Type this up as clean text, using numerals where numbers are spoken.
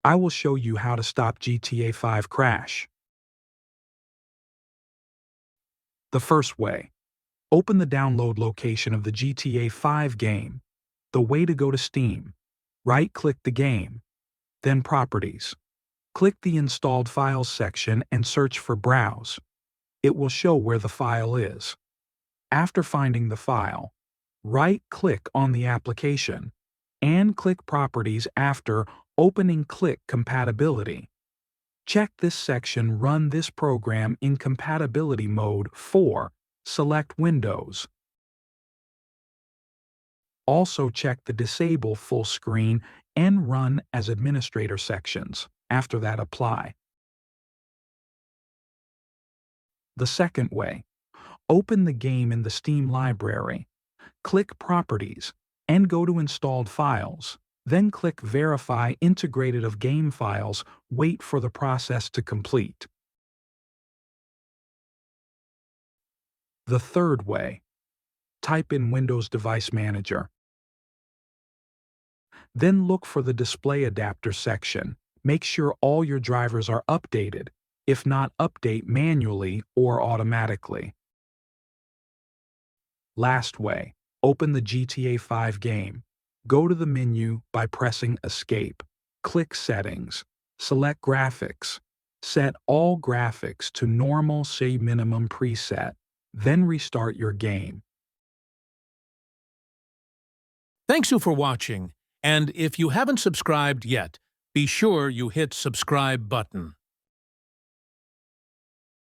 I will show you how to stop GTA 5 crash. The first way. Open the download location of the GTA 5 game. The way to go to Steam. Right-click the game. Then Properties. Click the Installed Files section and search for Browse. It will show where the file is. After finding the file, right-click on the application and click Properties after opening click Compatibility. Check this section Run this program in compatibility mode for select Windows. Also check the Disable Full Screen and Run as Administrator sections. After that, apply. The second way. Open the game in the Steam library. Click Properties and go to Installed Files. Then click Verify Integrated of Game Files. Wait for the process to complete. The third way. Type in Windows Device Manager. Then look for the Display Adapter section. Make sure all your drivers are updated. If not, update manually or automatically. Last way. Open the GTA 5 game. Go to the menu by pressing Escape. Click Settings. Select Graphics. Set all graphics to normal, say minimum preset. Then restart your game. Thanks you for watching, and if you haven't subscribed yet, be sure you hit subscribe button.